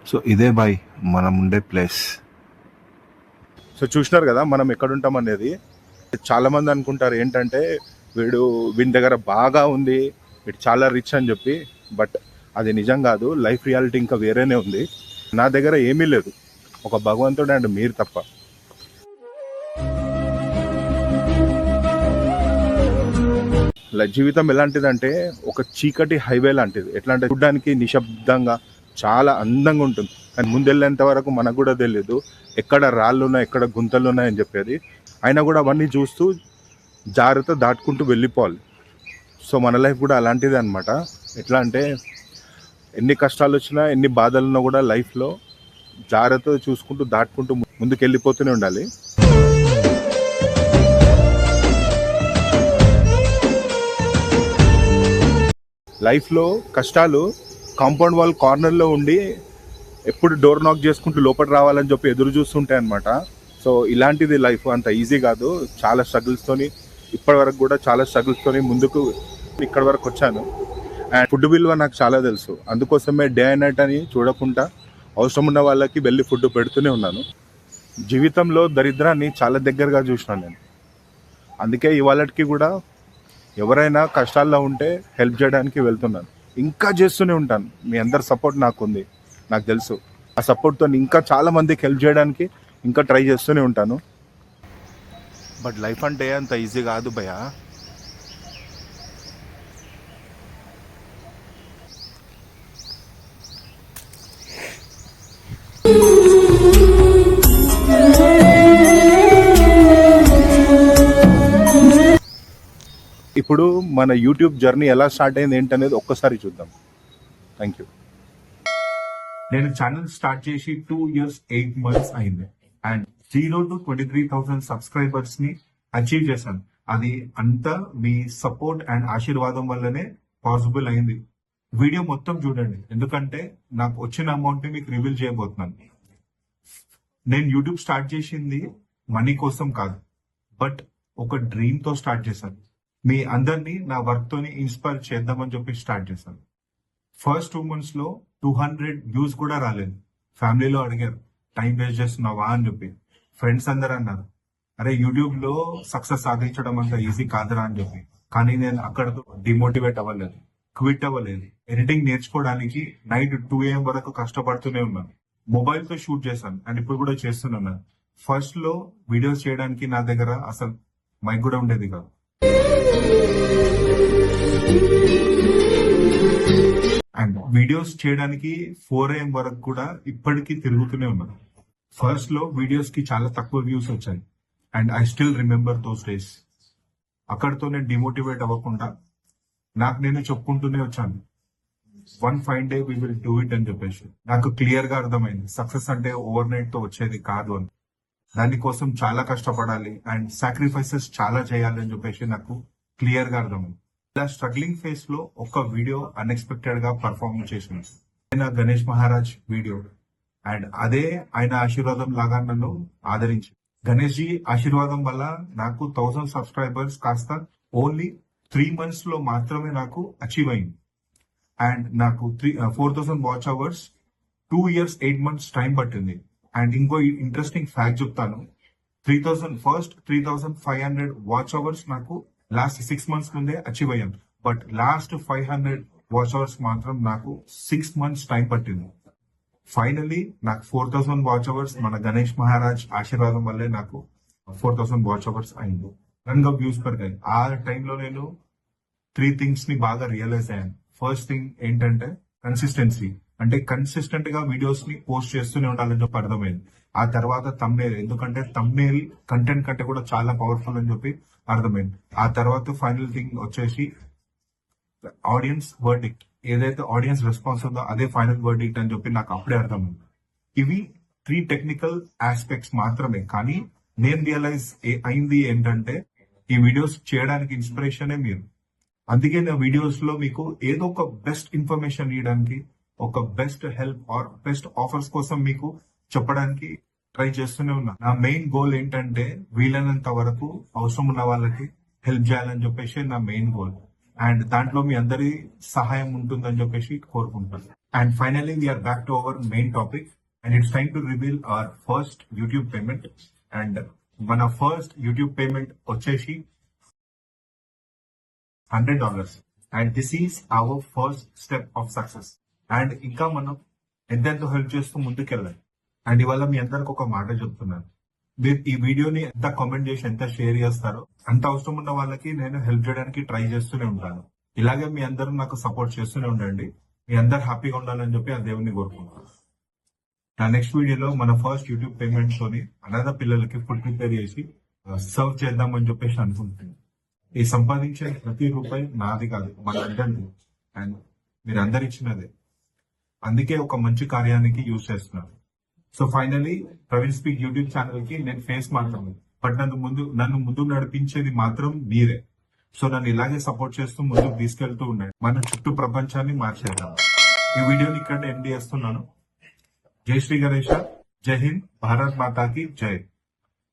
So ఇదే bye మనం ఉండే ప్లేస్. సో చూసినారు కదా మనం ఎక్కడుంటాం అనేది. చాలా మంది అనుకుంటారు ఏంటంటే వీని దగ్గర బాగా ఉంది, వీడు చాలా రిచ్ అని చెప్పి. బట్ అది నిజం కాదు. లైఫ్ రియాలిటీ ఇంకా వేరేనే ఉంది. నా దగ్గర ఏమీ లేదు, ఒక భగవంతుడు అండ్ మీరు తప్ప. జీవితం ఎలాంటిదంటే ఒక చీకటి హైవే లాంటిది. ఎట్లా అంటే చూడడానికి నిశ్శబ్దంగా చాలా అందంగా ఉంటుంది, కానీ ముందెళ్ళేంత వరకు మనకు కూడా తెలియదు ఎక్కడ రాళ్ళు ఉన్నాయి, ఎక్కడ గుంతలు ఉన్నాయని చెప్పేది. అయినా కూడా అవన్నీ చూస్తూ జాగ్రత్త దాటుకుంటూ వెళ్ళిపోవాలి. సో మన లైఫ్ కూడా అలాంటిదే అనమాట. ఎట్లా అంటే ఎన్ని కష్టాలు వచ్చినా, ఎన్ని బాధలు ఉన్నా కూడా లైఫ్లో జాగ్రత్తగా చూసుకుంటూ దాటుకుంటూ ముందుకు వెళ్ళిపోతూనే ఉండాలి. లైఫ్లో కష్టాలు కాంపౌండ్ వాల్ కార్నర్లో ఉండి ఎప్పుడు డోర్ నాక్ చేసుకుంటూ లోపల రావాలని చెప్పి ఎదురు చూస్తుంటాయి అనమాట. సో ఇలాంటిది లైఫ్, అంత ఈజీ కాదు. చాలా స్ట్రగుల్స్తోని, ఇప్పటి వరకు కూడా చాలా స్ట్రగుల్స్తోని ముందుకు ఇక్కడ వరకు వచ్చాను. అండ్ ఫుడ్ విలువ నాకు చాలా తెలుసు. అందుకోసమే డే అండ్ నైట్ అని చూడకుండా అవసరం ఉన్న వాళ్ళకి వెళ్ళి ఫుడ్ పెడుతూనే ఉన్నాను. జీవితంలో దరిద్రాన్ని చాలా దగ్గరగా చూసినాను నేను. అందుకే ఇవాళకి కూడా ఎవరైనా కష్టాల్లో ఉంటే హెల్ప్ చేయడానికి వెళ్తున్నాను, ఇంకా చేస్తూనే ఉంటాను. మీ అందరి సపోర్ట్ నాకు ఉంది, నాకు తెలుసు. ఆ సపోర్ట్తో ఇంకా చాలా మందికి హెల్ప్ చేయడానికి ఇంకా ట్రై చేస్తూనే ఉంటాను. బట్ లైఫ్ అంటే అంత ఈజీ కాదు భయ. ఇప్పుడు మన యూట్యూబ్ జర్నీ ఎలా స్టార్ట్ అయింది ఏంటనేది ఒక్కసారి చూద్దాం. Thank you. నేను ఛానల్ స్టార్ట్ చేసి 2 years 8 months అయింది. అండ్ 0 to 23,000 సబ్స్క్రైబర్స్ ని అచీవ్ చేశాను. అది అంతా మీ సపోర్ట్ అండ్ ఆశీర్వాదం వల్లనే పాసిబుల్ అయింది. వీడియో మొత్తం చూడండి, ఎందుకంటే నాకు వచ్చిన అమౌంట్ ని మీకు రివీల్ చేయబోతున్నాను. నేను యూట్యూబ్ స్టార్ట్ చేసింది మనీ కోసం కాదు, బట్ ఒక డ్రీమ్ తో స్టార్ట్ చేశాను. మీ అందరినీ నా వర్క్ తోని ఇన్స్పైర్ చేద్దామని చెప్పి స్టార్ట్ చేశాను. ఫస్ట్ 2 months లో 200 వ్యూస్ కూడా రాలేదు. ఫ్యామిలీలో అడిగారు, టైం వేస్ట్ చేస్తున్నావా అని చెప్పి. ఫ్రెండ్స్ అందరు అన్నారు, అరే యూట్యూబ్ లో సక్సెస్ సాధించడం అంత ఈజీ కాదురా అని చెప్పి. కానీ నేను అక్కడతో డిమోటివేట్ అవ్వలేదు, క్విట్ అవ్వలేదు. ఎడిటింగ్ నేర్చుకోవడానికి నైట్ 2 AM వరకు కష్టపడుతూనే ఉన్నాను. మొబైల్ తో షూట్ చేశాను అండ్ ఇప్పుడు కూడా చేస్తున్నాను. ఫస్ట్ లో వీడియోస్ చేయడానికి నా దగ్గర అసలు మైక్ కూడా ఉండేది కాదు. అండ్ వీడియోస్ చేయడానికి 4 AM వరకు కూడా ఇప్పటికీ తిరుగుతూనే ఉన్నాను. ఫస్ట్ లో వీడియోస్ కి చాలా తక్కువ వ్యూస్ వచ్చాయి and I still remember those days. అక్కడితో నేను డిమోటివేట్ అవ్వకుండా నాకు నేను చెప్పుకుంటూనే వచ్చాను, one fine day we will do it అని చెప్పేసి. నాకు క్లియర్ గా అర్థమైంది సక్సెస్ అంటే ఓవర్ నైట్ తో వచ్చేది కాదు అని. దానికోసం చాలా కష్టపడాలి అండ్ సాక్రిఫైసెస్ చాలా చేయాలి అని చెప్పేసి నాకు క్లియర్ గా అర్థమైంది. ఇలా స్ట్రగ్లింగ్ ఫేస్ లో ఒక వీడియో అన్ఎక్స్పెక్టెడ్ గా పర్ఫార్మ్ చేసిన గణేష్ మహారాజ్ వీడియో, అండ్ అదే ఆయన ఆశీర్వాదం లాగా నన్ను ఆదరించి. గణేష్ జీ ఆశీర్వాదం వల్ల నాకు 1000 సబ్స్క్రైబర్స్ కాస్త ఓన్లీ 3 months లో మాత్రమే నాకు అచీవ్ అయింది. అండ్ నాకు 4,000 watch hours 2 years 8 months time పట్టింది. అండ్ ఇంకో ఇంట్రెస్టింగ్ ఫ్యాక్ట్ చెప్తాను, 3,500 వాచ్ అవర్స్ నాకు లాస్ట్ 6 months ముందే అచీవ్ అయ్యాను. బట్ లాస్ట్ 500 వాచ్ అవర్స్ మాత్రం నాకు 6 months టైం పట్టింది. ఫైనలీ నాకు 4,000 వాచ్ అవర్స్ మన గణేష్ మహారాజ్ ఆశీర్వాదం వల్లే నాకు 4,000 వాచ్ అవర్స్ అయింది. రంగా వ్యూస్ పెరిగాయి. ఆ టైంలో నేను 3 things ని బాగా రియలైజ్ అయ్యాను. ఫస్ట్ థింగ్ ఏంటంటే కన్సిస్టెన్సీ, అంటే కన్సిస్టెంట్ గా వీడియోస్ ని పోస్ట్ చేస్తూనే ఉండాలని చెప్పి అర్థమైంది. ఆ తర్వాత తమ్నేల్, ఎందుకంటే తమ్నేల్ కంటెంట్ కంటే కూడా చాలా పవర్ఫుల్ అని చెప్పి అర్థమైంది. ఆ తర్వాత ఫైనల్ థింగ్ వచ్చేసి ఆడియన్స్ వర్డిక్ట్, ఏదైతే ఆడియన్స్ రెస్పాన్స్ ఉందో అదే ఫైనల్ వర్డిక్ట్ అని చెప్పి నాకు అప్పుడే అర్థమైంది. ఇవి 3 టెక్నికల్ ఆస్పెక్ట్స్ మాత్రమే, కానీ నేను రియలైజ్ అయింది ఏంటంటే ఈ వీడియోస్ చేయడానికి ఇన్స్పిరేషనే మీరు. అందుకే నా వీడియోస్ లో మీకు ఏదో ఒక బెస్ట్ ఇన్ఫర్మేషన్ ఇవ్వడానికి, ఒక best help or best offers కోసం మీకు చెప్పడానికి ట్రై చేస్తూనే ఉన్నా. నా మెయిన్ గోల్ ఏంటంటే వీలైనంత వరకు అవసరం ఉన్న వాళ్ళకి హెల్ప్ చేయాలని చెప్పేసి నా మెయిన్ గోల్. అండ్ దాంట్లో మీ అందరి సహాయం ఉంటుందని చెప్పేసి కోరుకుంటాను. And finally, we are back to our main topic, and it's time to reveal our first YouTube payment. And మన first YouTube payment వచ్చేసి $100. And this is our first step of success. And ఇంకా మనం ఎంతెంతో help చేస్తూ ముందుకెళ్ళాలి. And ఇవాళ మీ అందరికి ఒక మాట చెప్తున్నాను, మీరు ఈ వీడియోని ఎంత కామెంట్ చేసి ఎంత షేర్ చేస్తారో అంత అవసరం ఉన్న వాళ్ళకి నేను హెల్ప్ చేయడానికి ట్రై చేస్తూనే ఉంటాను. ఇలాగే మీ అందరూ నాకు సపోర్ట్ చేస్తూనే ఉండండి. మీ అందరు హ్యాపీగా ఉండాలని చెప్పి ఆ దేవుని కోరుకుంటున్నాను. నా నెక్స్ట్ వీడియోలో మన ఫస్ట్ యూట్యూబ్ పేమెంట్ తోని అనాథ పిల్లలకి ఫుడ్ ప్రిపేర్ చేసి సర్వ్ చేద్దామని చెప్పేసి అనుకుంటున్నాను. ఈ సంపాదించే ప్రతి రూపాయి నాది కాదు, మన అందరిది, అండ్ మీరు అందరు ఇచ్చినదే. అందుకే ఒక మంచి కార్యానికి యూజ్ చేస్తున్నాను. So finally Praveen speak YouTube channel కి నేను ఫేస్ మాట్లాడను, బట్ నన్ను ముందు నడిపించేది మాత్రం మీరే. సో నన్ను ఇలాగే సపోర్ట్ చేస్తూ ముందుకు తీసుకెళ్తూ ఉండండి. మన చుట్టూ ప్రపంచాన్ని మార్చేద్దాం. ఈ వీడియోని ఇక్కడ ఎండ్ చేస్తున్నాను. జై శ్రీ గణేష, జై హింద్, భారత్ మాతాకి జై.